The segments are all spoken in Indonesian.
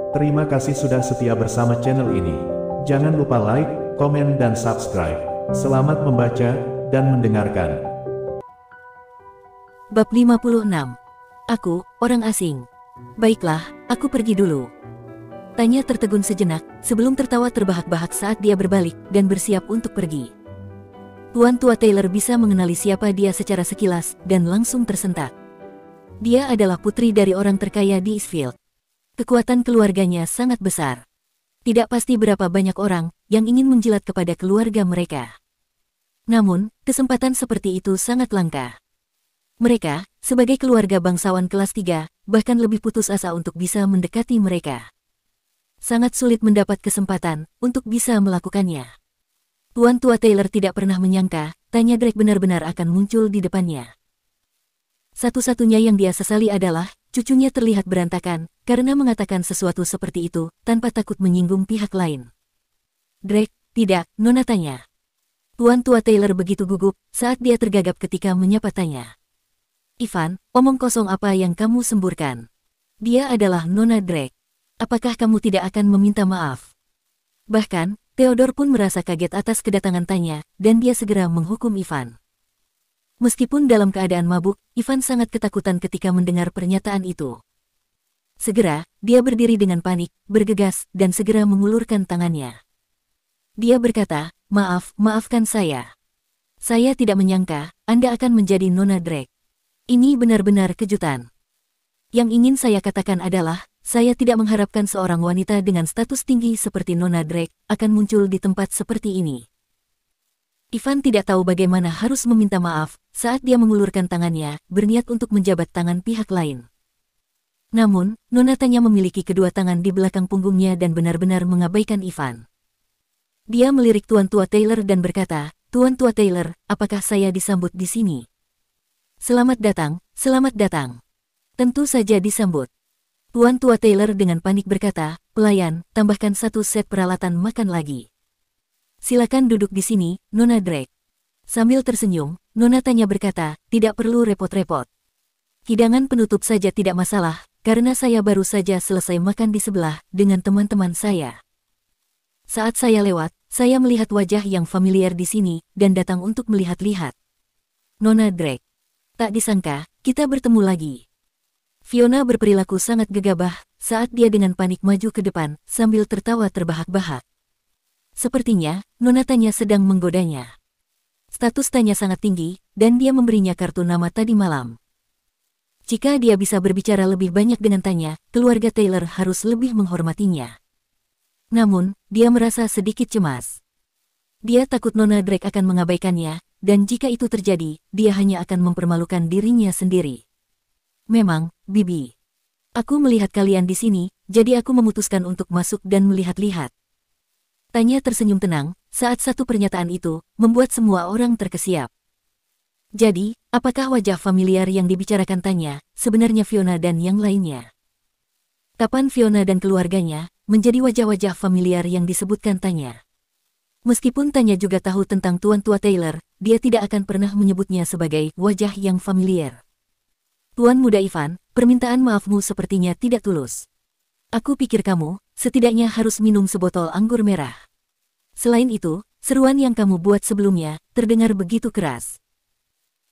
Terima kasih sudah setia bersama channel ini. Jangan lupa like, komen dan subscribe. Selamat membaca dan mendengarkan. Bab 56. Aku, orang asing. Baiklah, aku pergi dulu. Tanya tertegun sejenak, sebelum tertawa terbahak-bahak saat dia berbalik dan bersiap untuk pergi. Tuan tua Taylor bisa mengenali siapa dia secara sekilas dan langsung tersentak. Dia adalah putri dari orang terkaya di Eastfield. Kekuatan keluarganya sangat besar. Tidak pasti berapa banyak orang yang ingin menjilat kepada keluarga mereka. Namun, kesempatan seperti itu sangat langka. Mereka, sebagai keluarga bangsawan kelas 3, bahkan lebih putus asa untuk bisa mendekati mereka. Sangat sulit mendapat kesempatan untuk bisa melakukannya. Tuan tua Taylor tidak pernah menyangka, Tanya Drake benar-benar akan muncul di depannya. Satu-satunya yang dia sesali adalah, cucunya terlihat berantakan, karena mengatakan sesuatu seperti itu, tanpa takut menyinggung pihak lain. Drake, tidak, Nona tanya. Tuan tua Taylor begitu gugup, saat dia tergagap ketika menyapa Tanya. Ivan, omong kosong apa yang kamu semburkan? Dia adalah Nona Drake. Apakah kamu tidak akan meminta maaf? Bahkan, Theodore pun merasa kaget atas kedatangan Tanya, dan dia segera menghukum Ivan. Meskipun dalam keadaan mabuk, Ivan sangat ketakutan ketika mendengar pernyataan itu. Segera, dia berdiri dengan panik, bergegas, dan segera mengulurkan tangannya. Dia berkata, maafkan saya. Saya tidak menyangka, Anda akan menjadi Nona Drake. Ini benar-benar kejutan. Yang ingin saya katakan adalah, saya tidak mengharapkan seorang wanita dengan status tinggi seperti Nona Drake akan muncul di tempat seperti ini. Ivan tidak tahu bagaimana harus meminta maaf saat dia mengulurkan tangannya, berniat untuk menjabat tangan pihak lain. Namun, Nona Tanya memiliki kedua tangan di belakang punggungnya dan benar-benar mengabaikan Ivan. Dia melirik Tuan tua Taylor dan berkata, Tuan tua Taylor, apakah saya disambut di sini? Selamat datang, selamat datang. Tentu saja disambut. Tuan tua Taylor dengan panik berkata, pelayan, tambahkan 1 set peralatan makan lagi. Silakan duduk di sini, Nona Drake. Sambil tersenyum, Nona Tanya berkata, tidak perlu repot-repot. Hidangan penutup saja tidak masalah, karena saya baru saja selesai makan di sebelah dengan teman-teman saya. Saat saya lewat, saya melihat wajah yang familiar di sini dan datang untuk melihat-lihat. Nona Drake. Tak disangka, kita bertemu lagi. Fiona berperilaku sangat gegabah saat dia dengan panik maju ke depan sambil tertawa terbahak-bahak. Sepertinya, Nona Tanya sedang menggodanya. Status Tanya sangat tinggi, dan dia memberinya kartu nama tadi malam. Jika dia bisa berbicara lebih banyak dengan Tanya, keluarga Taylor harus lebih menghormatinya. Namun, dia merasa sedikit cemas. Dia takut Nona Drake akan mengabaikannya, dan jika itu terjadi, dia hanya akan mempermalukan dirinya sendiri. Memang, Bibi. Aku melihat kalian di sini, jadi aku memutuskan untuk masuk dan melihat-lihat. Tanya tersenyum tenang, saat satu pernyataan itu, membuat semua orang terkesiap. Jadi, apakah wajah familiar yang dibicarakan Tanya, sebenarnya Fiona dan yang lainnya? Kapan Fiona dan keluarganya, menjadi wajah-wajah familiar yang disebutkan Tanya? Meskipun Tanya juga tahu tentang Tuan tua Taylor, dia tidak akan pernah menyebutnya sebagai wajah yang familiar. Tuan muda Ivan, permintaan maafmu sepertinya tidak tulus. Aku pikir kamu, setidaknya harus minum sebotol anggur merah. Selain itu, seruan yang kamu buat sebelumnya, terdengar begitu keras.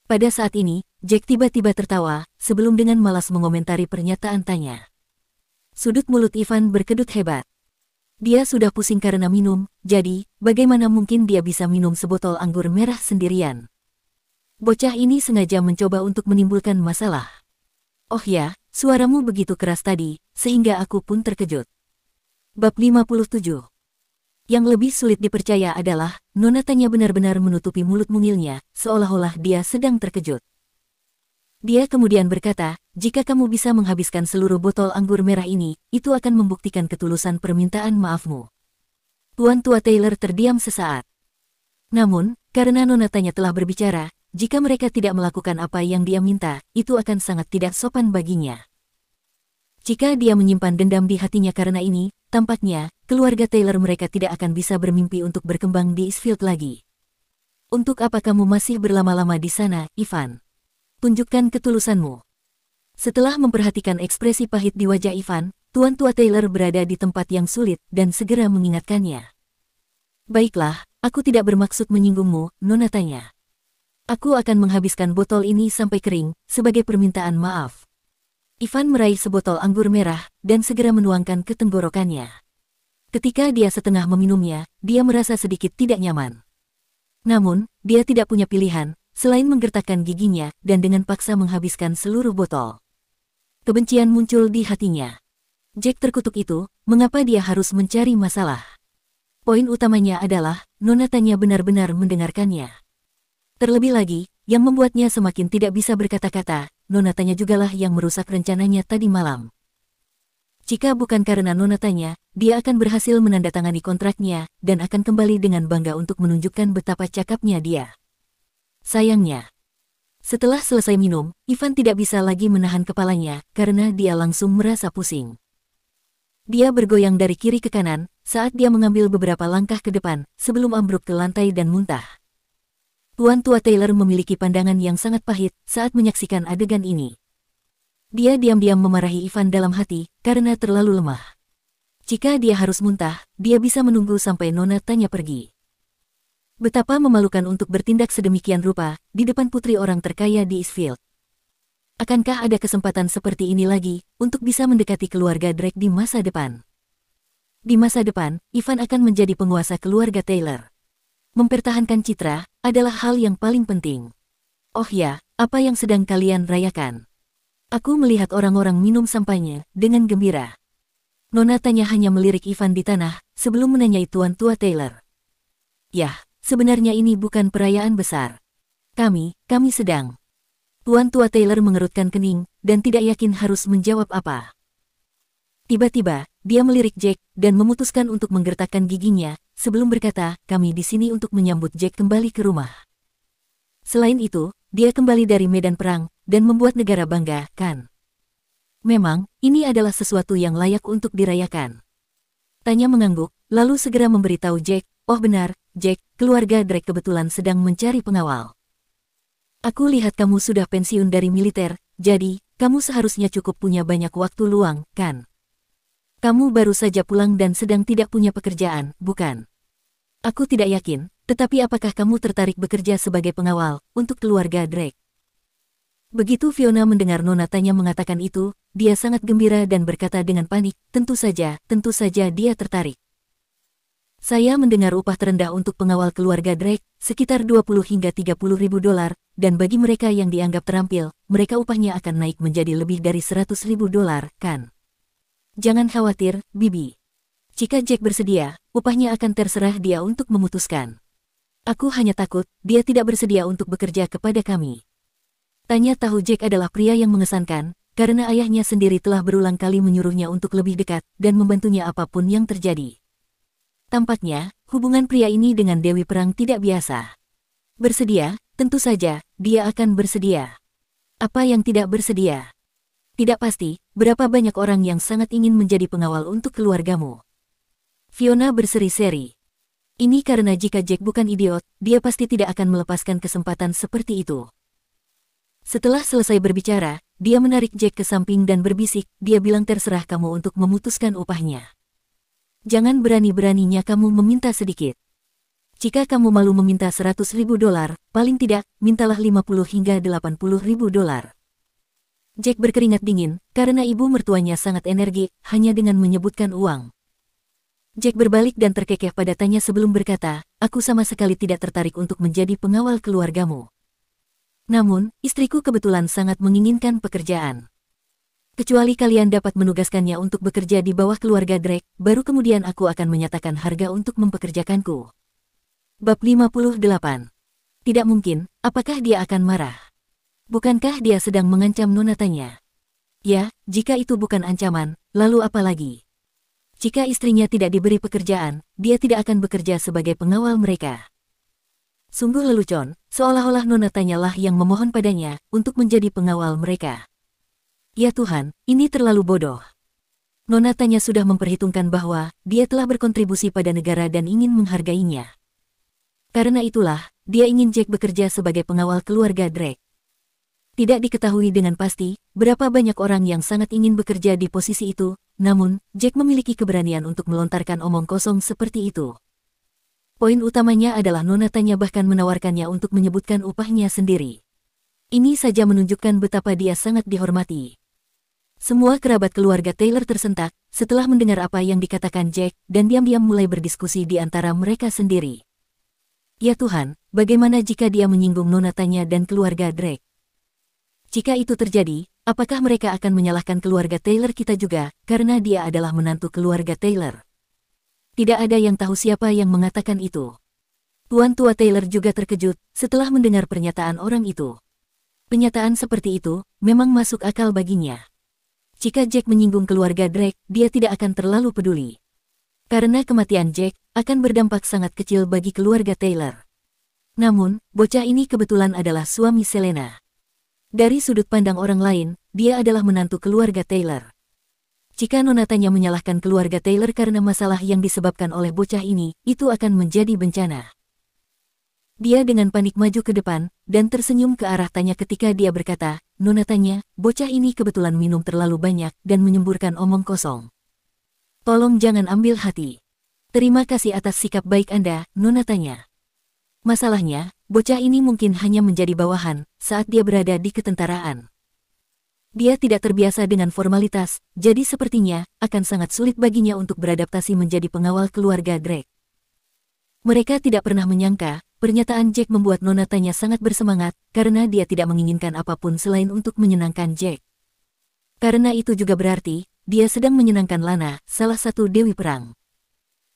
Pada saat ini, Jack tiba-tiba tertawa, sebelum dengan malas mengomentari pernyataan Tanya. Sudut mulut Ivan berkedut hebat. Dia sudah pusing karena minum, jadi, bagaimana mungkin dia bisa minum sebotol anggur merah sendirian? Bocah ini sengaja mencoba untuk menimbulkan masalah. Oh ya, suaramu begitu keras tadi, sehingga aku pun terkejut. Bab 57. Yang lebih sulit dipercaya adalah, Nona Tanya benar-benar menutupi mulut mungilnya, seolah-olah dia sedang terkejut. Dia kemudian berkata, jika kamu bisa menghabiskan seluruh botol anggur merah ini, itu akan membuktikan ketulusan permintaan maafmu. Tuan tua Taylor terdiam sesaat. Namun, karena Nona Tanya telah berbicara, jika mereka tidak melakukan apa yang dia minta, itu akan sangat tidak sopan baginya. Jika dia menyimpan dendam di hatinya karena ini, tampaknya, keluarga Taylor mereka tidak akan bisa bermimpi untuk berkembang di Eastfield lagi. Untuk apa kamu masih berlama-lama di sana, Ivan? Tunjukkan ketulusanmu. Setelah memperhatikan ekspresi pahit di wajah Ivan, Tuan Tua Taylor berada di tempat yang sulit dan segera mengingatkannya. Baiklah, aku tidak bermaksud menyinggungmu, Nona tanya. Aku akan menghabiskan botol ini sampai kering, sebagai permintaan maaf. Ivan meraih sebotol anggur merah, dan segera menuangkan ke tenggorokannya. Ketika dia setengah meminumnya, dia merasa sedikit tidak nyaman. Namun, dia tidak punya pilihan, selain menggertakkan giginya, dan dengan paksa menghabiskan seluruh botol. Kebencian muncul di hatinya. Jack terkutuk itu, mengapa dia harus mencari masalah? Poin utamanya adalah, Nona tanya benar-benar mendengarkannya. Terlebih lagi, yang membuatnya semakin tidak bisa berkata-kata, Nona tanya jugalah yang merusak rencananya tadi malam. Jika bukan karena Nona tanya, dia akan berhasil menandatangani kontraknya, dan akan kembali dengan bangga untuk menunjukkan betapa cakapnya dia. Sayangnya, setelah selesai minum, Ivan tidak bisa lagi menahan kepalanya, karena dia langsung merasa pusing. Dia bergoyang dari kiri ke kanan, saat dia mengambil beberapa langkah ke depan, sebelum ambruk ke lantai dan muntah. Tuan Tua Taylor memiliki pandangan yang sangat pahit saat menyaksikan adegan ini. Dia diam-diam memarahi Ivan dalam hati, karena terlalu lemah. Jika dia harus muntah, dia bisa menunggu sampai Nona tanya pergi. Betapa memalukan untuk bertindak sedemikian rupa, di depan putri orang terkaya di Eastfield. Akankah ada kesempatan seperti ini lagi, untuk bisa mendekati keluarga Drake di masa depan? Di masa depan, Ivan akan menjadi penguasa keluarga Taylor. Mempertahankan citra, adalah hal yang paling penting. Oh ya, apa yang sedang kalian rayakan? Aku melihat orang-orang minum sampainya, dengan gembira. Nona tanya hanya melirik Ivan di tanah, sebelum menanyai Tuan Tua Taylor. Yah, sebenarnya ini bukan perayaan besar. Kami sedang... Tuan Tua Taylor mengerutkan kening, dan tidak yakin harus menjawab apa. Tiba-tiba, dia melirik Jack, dan memutuskan untuk menggertakkan giginya, sebelum berkata, kami di sini untuk menyambut Jack kembali ke rumah. Selain itu, dia kembali dari medan perang, dan membuat negara bangga, kan? Memang, ini adalah sesuatu yang layak untuk dirayakan. Tanya mengangguk, lalu segera memberitahu Jack, oh benar, Jack, keluarga Drake kebetulan sedang mencari pengawal. Aku lihat kamu sudah pensiun dari militer, jadi, kamu seharusnya cukup punya banyak waktu luang, kan? Kamu baru saja pulang dan sedang tidak punya pekerjaan, bukan? Aku tidak yakin, tetapi apakah kamu tertarik bekerja sebagai pengawal, untuk keluarga Drake? Begitu Fiona mendengar Nona tanya mengatakan itu, dia sangat gembira dan berkata dengan panik, tentu saja dia tertarik. Saya mendengar upah terendah untuk pengawal keluarga Drake, sekitar 20 hingga 30 ribu dolar, dan bagi mereka yang dianggap terampil, mereka upahnya akan naik menjadi lebih dari 100 ribu dolar, kan? Jangan khawatir, Bibi. Jika Jack bersedia, upahnya akan terserah dia untuk memutuskan. Aku hanya takut, dia tidak bersedia untuk bekerja kepada kami. Tanya tahu Jack adalah pria yang mengesankan, karena ayahnya sendiri telah berulang kali menyuruhnya untuk lebih dekat, dan membantunya apapun yang terjadi. Tampaknya, hubungan pria ini dengan Dewi Perang tidak biasa. Bersedia, tentu saja, dia akan bersedia. Apa yang tidak bersedia? Tidak pasti, berapa banyak orang yang sangat ingin menjadi pengawal untuk keluargamu. Fiona berseri-seri. Ini karena jika Jack bukan idiot, dia pasti tidak akan melepaskan kesempatan seperti itu. Setelah selesai berbicara, dia menarik Jack ke samping dan berbisik, dia bilang terserah kamu untuk memutuskan upahnya. Jangan berani-beraninya kamu meminta sedikit. Jika kamu malu meminta 100 ribu dolar, paling tidak, mintalah 50 hingga 80 ribu dolar. Jack berkeringat dingin, karena ibu mertuanya sangat energik, hanya dengan menyebutkan uang. Jack berbalik dan terkekeh pada tanya sebelum berkata, aku sama sekali tidak tertarik untuk menjadi pengawal keluargamu. Namun, istriku kebetulan sangat menginginkan pekerjaan. Kecuali kalian dapat menugaskannya untuk bekerja di bawah keluarga Drake, baru kemudian aku akan menyatakan harga untuk mempekerjakanku. Bab 58. Tidak mungkin, apakah dia akan marah? Bukankah dia sedang mengancam Nona tanya? Ya, jika itu bukan ancaman, lalu apa lagi? Jika istrinya tidak diberi pekerjaan, dia tidak akan bekerja sebagai pengawal mereka. Sungguh lelucon, seolah-olah Nona tanyalah yang memohon padanya untuk menjadi pengawal mereka. Ya Tuhan, ini terlalu bodoh. Nona tanya sudah memperhitungkan bahwa dia telah berkontribusi pada negara dan ingin menghargainya. Karena itulah, dia ingin Jack bekerja sebagai pengawal keluarga Drake. Tidak diketahui dengan pasti, berapa banyak orang yang sangat ingin bekerja di posisi itu, namun Jack memiliki keberanian untuk melontarkan omong kosong seperti itu. Poin utamanya adalah Nona Tanya bahkan menawarkannya untuk menyebutkan upahnya sendiri. Ini saja menunjukkan betapa dia sangat dihormati. Semua kerabat keluarga Taylor tersentak setelah mendengar apa yang dikatakan Jack dan diam-diam mulai berdiskusi di antara mereka sendiri. Ya Tuhan, bagaimana jika dia menyinggung Nona Tanya dan keluarga Drake? Jika itu terjadi, apakah mereka akan menyalahkan keluarga Taylor kita juga karena dia adalah menantu keluarga Taylor? Tidak ada yang tahu siapa yang mengatakan itu. Tuan tua Taylor juga terkejut setelah mendengar pernyataan orang itu. Pernyataan seperti itu memang masuk akal baginya. Jika Jack menyinggung keluarga Drake, dia tidak akan terlalu peduli. Karena kematian Jack akan berdampak sangat kecil bagi keluarga Taylor. Namun, bocah ini kebetulan adalah suami Selena. Dari sudut pandang orang lain, dia adalah menantu keluarga Taylor. Jika Nona Tanya menyalahkan keluarga Taylor karena masalah yang disebabkan oleh bocah ini, itu akan menjadi bencana. Dia dengan panik maju ke depan, dan tersenyum ke arah Tanya ketika dia berkata, Nona Tanya, bocah ini kebetulan minum terlalu banyak dan menyemburkan omong kosong. Tolong jangan ambil hati. Terima kasih atas sikap baik Anda, Nona Tanya. Masalahnya, bocah ini mungkin hanya menjadi bawahan saat dia berada di ketentaraan. Dia tidak terbiasa dengan formalitas, jadi sepertinya akan sangat sulit baginya untuk beradaptasi menjadi pengawal keluarga Drake. Mereka tidak pernah menyangka, pernyataan Jack membuat Nona Tanya sangat bersemangat karena dia tidak menginginkan apapun selain untuk menyenangkan Jack. Karena itu juga berarti, dia sedang menyenangkan Lana, salah satu dewi perang.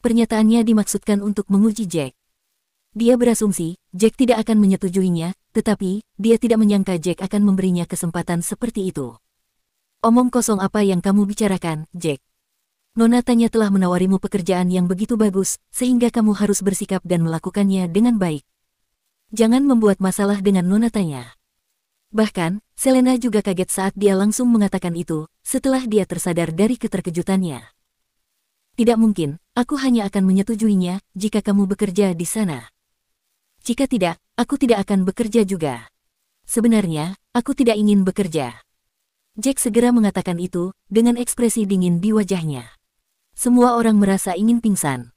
Pernyataannya dimaksudkan untuk menguji Jack. Dia berasumsi, Jack tidak akan menyetujuinya, tetapi, dia tidak menyangka Jack akan memberinya kesempatan seperti itu. Omong kosong apa yang kamu bicarakan, Jack? Nona Tanya telah menawarimu pekerjaan yang begitu bagus, sehingga kamu harus bersikap dan melakukannya dengan baik. Jangan membuat masalah dengan Nona Tanya. Bahkan, Selena juga kaget saat dia langsung mengatakan itu, setelah dia tersadar dari keterkejutannya. Tidak mungkin, aku hanya akan menyetujuinya jika kamu bekerja di sana. Jika tidak, aku tidak akan bekerja juga. Sebenarnya, aku tidak ingin bekerja. Jack segera mengatakan itu, dengan ekspresi dingin di wajahnya. Semua orang merasa ingin pingsan.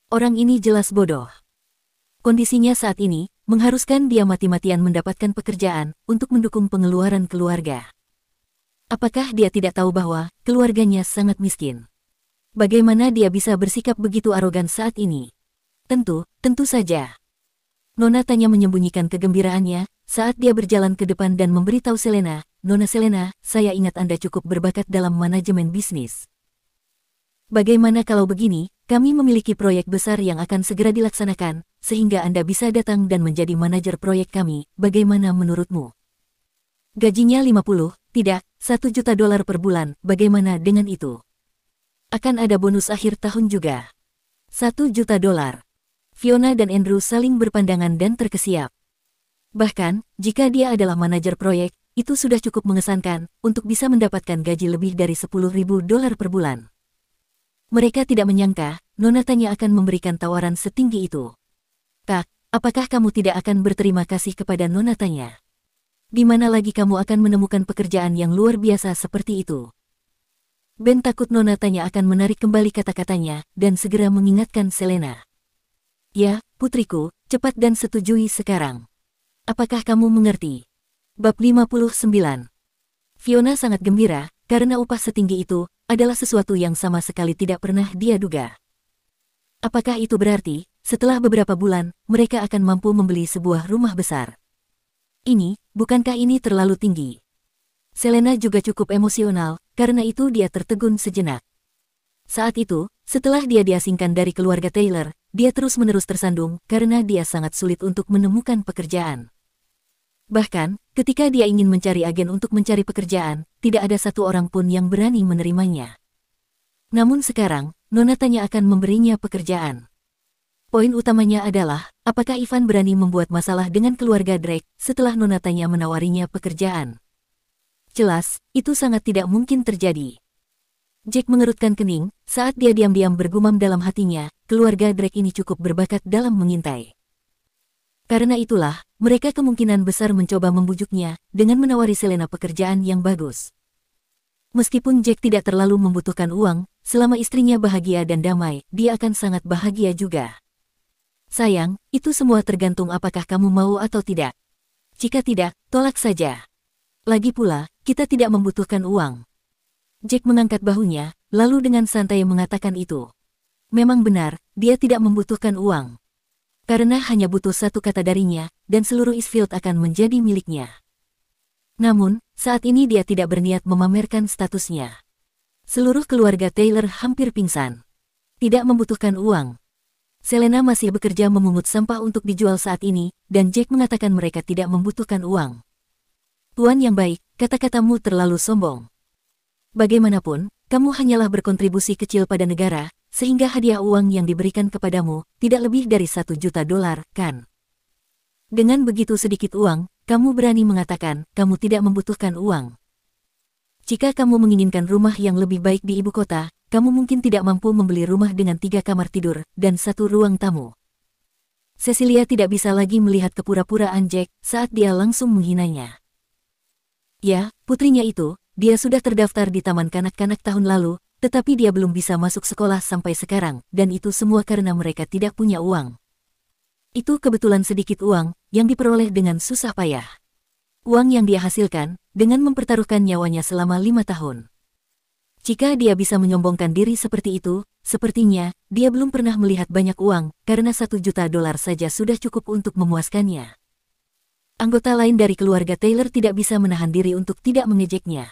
Orang ini jelas bodoh. Kondisinya saat ini mengharuskan dia mati-matian mendapatkan pekerjaan untuk mendukung pengeluaran keluarga. Apakah dia tidak tahu bahwa keluarganya sangat miskin? Bagaimana dia bisa bersikap begitu arogan saat ini? Tentu saja. Nona Tanya menyembunyikan kegembiraannya saat dia berjalan ke depan dan memberitahu Selena, Nona Selena, saya ingat Anda cukup berbakat dalam manajemen bisnis. Bagaimana kalau begini, kami memiliki proyek besar yang akan segera dilaksanakan, sehingga Anda bisa datang dan menjadi manajer proyek kami, bagaimana menurutmu? Gajinya 50, tidak, $1 juta per bulan, bagaimana dengan itu? Akan ada bonus akhir tahun juga. $1 juta. Fiona dan Andrew saling berpandangan dan terkesiap. Bahkan, jika dia adalah manajer proyek, itu sudah cukup mengesankan untuk bisa mendapatkan gaji lebih dari $10.000 per bulan. Mereka tidak menyangka, Nona Tanya akan memberikan tawaran setinggi itu. Kak, apakah kamu tidak akan berterima kasih kepada Nona Tanya? Di mana lagi kamu akan menemukan pekerjaan yang luar biasa seperti itu? Ben takut Nona Tanya akan menarik kembali kata-katanya dan segera mengingatkan Selena. Ya, putriku, cepat dan setujui sekarang. Apakah kamu mengerti? Bab 59. Fiona sangat gembira, karena upah setinggi itu adalah sesuatu yang sama sekali tidak pernah dia duga. Apakah itu berarti, setelah beberapa bulan, mereka akan mampu membeli sebuah rumah besar? Bukankah ini terlalu tinggi? Selena juga cukup emosional, karena itu dia tertegun sejenak. Saat itu, setelah dia diasingkan dari keluarga Taylor, dia terus-menerus tersandung karena dia sangat sulit untuk menemukan pekerjaan. Bahkan, ketika dia ingin mencari agen untuk mencari pekerjaan, tidak ada satu orang pun yang berani menerimanya. Namun sekarang, Nona Tanya akan memberinya pekerjaan. Poin utamanya adalah, apakah Ivan berani membuat masalah dengan keluarga Drake setelah Nona Tanya menawarinya pekerjaan? Jelas, itu sangat tidak mungkin terjadi. Jack mengerutkan kening saat dia diam-diam bergumam dalam hatinya, keluarga Drake ini cukup berbakat dalam mengintai. Karena itulah, mereka kemungkinan besar mencoba membujuknya dengan menawari Selena pekerjaan yang bagus. Meskipun Jack tidak terlalu membutuhkan uang, selama istrinya bahagia dan damai, dia akan sangat bahagia juga. Sayang, itu semua tergantung apakah kamu mau atau tidak. Jika tidak, tolak saja. Lagi pula, kita tidak membutuhkan uang. Jack mengangkat bahunya, lalu dengan santai mengatakan itu. Memang benar, dia tidak membutuhkan uang. Karena hanya butuh satu kata darinya, dan seluruh Eastfield akan menjadi miliknya. Namun, saat ini dia tidak berniat memamerkan statusnya. Seluruh keluarga Taylor hampir pingsan. Tidak membutuhkan uang. Selena masih bekerja memungut sampah untuk dijual saat ini, dan Jack mengatakan mereka tidak membutuhkan uang. Tuan yang baik, kata-katamu terlalu sombong. Bagaimanapun, kamu hanyalah berkontribusi kecil pada negara, sehingga hadiah uang yang diberikan kepadamu tidak lebih dari $1 juta, kan? Dengan begitu sedikit uang, kamu berani mengatakan kamu tidak membutuhkan uang. Jika kamu menginginkan rumah yang lebih baik di ibu kota, kamu mungkin tidak mampu membeli rumah dengan 3 kamar tidur dan 1 ruang tamu. Cecilia tidak bisa lagi melihat kepura-puraan Jack saat dia langsung menghinanya. Ya, putrinya itu, dia sudah terdaftar di taman kanak-kanak tahun lalu, tetapi dia belum bisa masuk sekolah sampai sekarang, dan itu semua karena mereka tidak punya uang. Itu kebetulan sedikit uang yang diperoleh dengan susah payah. Uang yang dia hasilkan dengan mempertaruhkan nyawanya selama 5 tahun. Jika dia bisa menyombongkan diri seperti itu, sepertinya dia belum pernah melihat banyak uang, karena $1 juta saja sudah cukup untuk memuaskannya. Anggota lain dari keluarga Taylor tidak bisa menahan diri untuk tidak mengejeknya.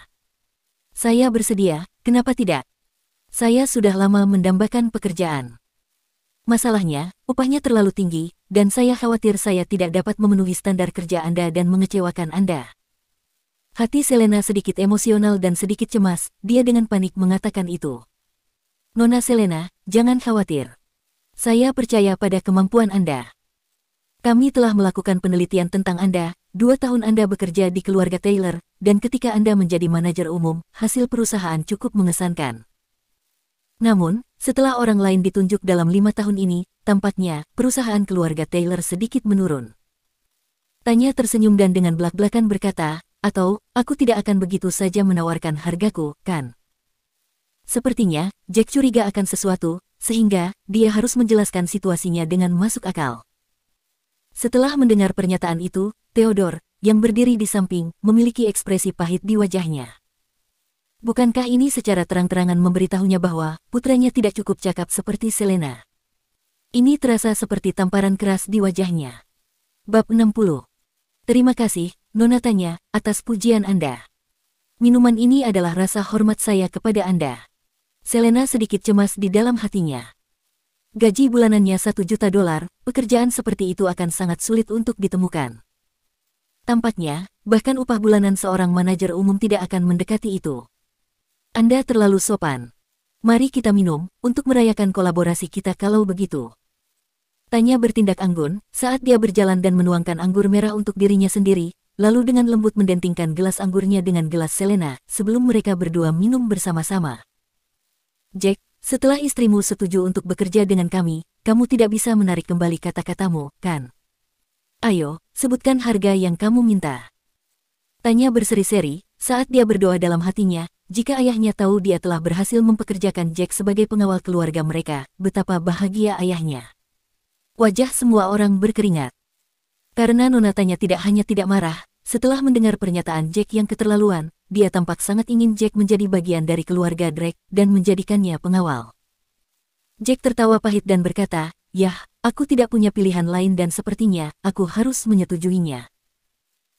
Saya bersedia, kenapa tidak? Saya sudah lama mendambakan pekerjaan. Masalahnya, upahnya terlalu tinggi, dan saya khawatir saya tidak dapat memenuhi standar kerja Anda dan mengecewakan Anda. Hati Selena sedikit emosional dan sedikit cemas, dia dengan panik mengatakan itu. Nona Selena, jangan khawatir. Saya percaya pada kemampuan Anda. Kami telah melakukan penelitian tentang Anda, 2 tahun Anda bekerja di keluarga Taylor, dan ketika Anda menjadi manajer umum, hasil perusahaan cukup mengesankan. Namun, setelah orang lain ditunjuk dalam 5 tahun ini, tampaknya perusahaan keluarga Taylor sedikit menurun. Tanya tersenyum dan dengan belak-belakan berkata, atau, aku tidak akan begitu saja menawarkan hargaku, kan? Sepertinya, Jack curiga akan sesuatu, sehingga dia harus menjelaskan situasinya dengan masuk akal. Setelah mendengar pernyataan itu, Theodore, yang berdiri di samping, memiliki ekspresi pahit di wajahnya. Bukankah ini secara terang-terangan memberitahunya bahwa putranya tidak cukup cakap seperti Selena? Ini terasa seperti tamparan keras di wajahnya. Bab 60. Terima kasih, Nona Tanya, atas pujian Anda. Minuman ini adalah rasa hormat saya kepada Anda. Selena sedikit cemas di dalam hatinya. Gaji bulanannya $1 juta, pekerjaan seperti itu akan sangat sulit untuk ditemukan. Tampaknya, bahkan upah bulanan seorang manajer umum tidak akan mendekati itu. Anda terlalu sopan. Mari kita minum, untuk merayakan kolaborasi kita kalau begitu. Tanya bertindak anggun, saat dia berjalan dan menuangkan anggur merah untuk dirinya sendiri, lalu dengan lembut mendentingkan gelas anggurnya dengan gelas Selena, sebelum mereka berdua minum bersama-sama. Jack, setelah istrimu setuju untuk bekerja dengan kami, kamu tidak bisa menarik kembali kata-katamu, kan? Ayo, sebutkan harga yang kamu minta. Tanya berseri-seri, saat dia berdoa dalam hatinya, jika ayahnya tahu dia telah berhasil mempekerjakan Jack sebagai pengawal keluarga mereka, betapa bahagia ayahnya. Wajah semua orang berkeringat. Karena Nona Tanya tidak hanya tidak marah, setelah mendengar pernyataan Jack yang keterlaluan, dia tampak sangat ingin Jack menjadi bagian dari keluarga Drake dan menjadikannya pengawal. Jack tertawa pahit dan berkata, "Yah, aku tidak punya pilihan lain dan sepertinya aku harus menyetujuinya."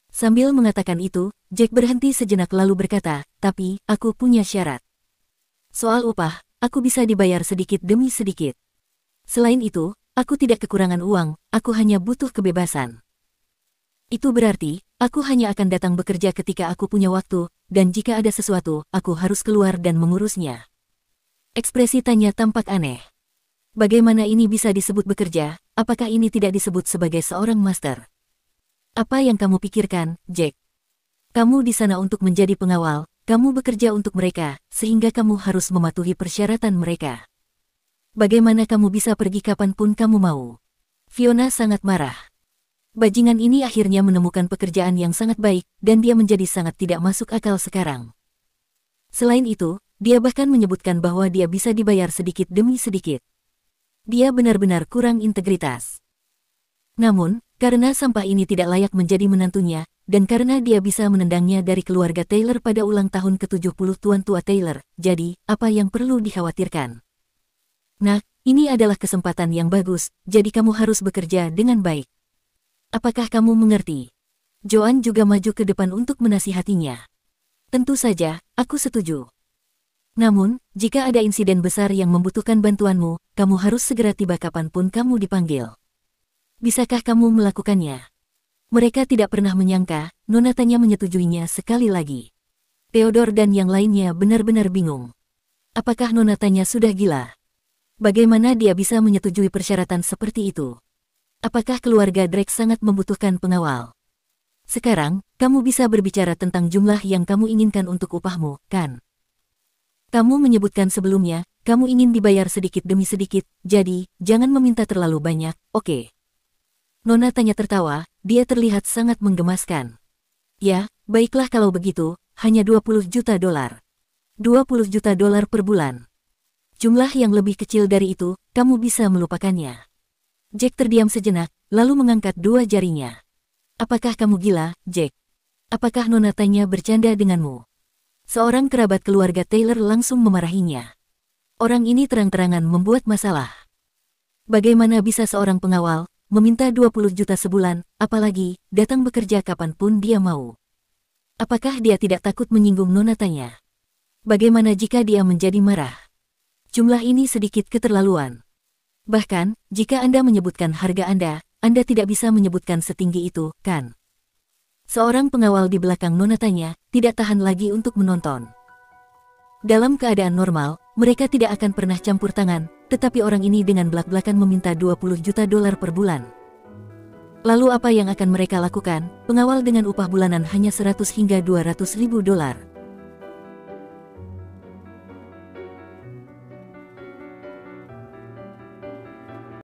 Sambil mengatakan itu, Jack berhenti sejenak lalu berkata, "Tapi, aku punya syarat. Soal upah, aku bisa dibayar sedikit demi sedikit. Selain itu, aku tidak kekurangan uang, aku hanya butuh kebebasan. Itu berarti, aku hanya akan datang bekerja ketika aku punya waktu, dan jika ada sesuatu, aku harus keluar dan mengurusnya." Ekspresi Tanya tampak aneh. Bagaimana ini bisa disebut bekerja? Apakah ini tidak disebut sebagai seorang master? Apa yang kamu pikirkan, Jack? Kamu di sana untuk menjadi pengawal, kamu bekerja untuk mereka, sehingga kamu harus mematuhi persyaratan mereka. Bagaimana kamu bisa pergi kapanpun kamu mau? Fiona sangat marah. Bajingan ini akhirnya menemukan pekerjaan yang sangat baik, dan dia menjadi sangat tidak masuk akal sekarang. Selain itu, dia bahkan menyebutkan bahwa dia bisa dibayar sedikit demi sedikit. Dia benar-benar kurang integritas. Namun, karena sampah ini tidak layak menjadi menantunya, dan karena dia bisa menendangnya dari keluarga Taylor pada ulang tahun ke-70 tuan tua Taylor, jadi, apa yang perlu dikhawatirkan? Nah, ini adalah kesempatan yang bagus, jadi kamu harus bekerja dengan baik. Apakah kamu mengerti? Joan juga maju ke depan untuk menasihatinya. Tentu saja, aku setuju. Namun, jika ada insiden besar yang membutuhkan bantuanmu, kamu harus segera tiba kapanpun kamu dipanggil. Bisakah kamu melakukannya? Mereka tidak pernah menyangka, Nona Tanya menyetujuinya sekali lagi. Theodore dan yang lainnya benar-benar bingung. Apakah Nona Tanya sudah gila? Bagaimana dia bisa menyetujui persyaratan seperti itu? Apakah keluarga Drake sangat membutuhkan pengawal? Sekarang, kamu bisa berbicara tentang jumlah yang kamu inginkan untuk upahmu, kan? Kamu menyebutkan sebelumnya, kamu ingin dibayar sedikit demi sedikit, jadi, jangan meminta terlalu banyak, oke? Nona Tanya tertawa, dia terlihat sangat menggemaskan. Ya, baiklah kalau begitu, hanya 20 juta dolar. 20 juta dolar per bulan. Jumlah yang lebih kecil dari itu, kamu bisa melupakannya. Jack terdiam sejenak, lalu mengangkat dua jarinya. Apakah kamu gila, Jack? Apakah Nona Tanya bercanda denganmu? Seorang kerabat keluarga Taylor langsung memarahinya. Orang ini terang-terangan membuat masalah. Bagaimana bisa seorang pengawal meminta 20 juta sebulan, apalagi datang bekerja kapanpun dia mau? Apakah dia tidak takut menyinggung Nona Tanya? Bagaimana jika dia menjadi marah? Jumlah ini sedikit keterlaluan. Bahkan, jika Anda menyebutkan harga Anda tidak bisa menyebutkan setinggi itu, kan? Seorang pengawal di belakang Nona Tanya tidak tahan lagi untuk menonton. Dalam keadaan normal, mereka tidak akan pernah campur tangan, tetapi orang ini dengan belak-belakan meminta 20 juta dolar per bulan. Lalu apa yang akan mereka lakukan? Pengawal dengan upah bulanan hanya 100 hingga 200 ribu dolar.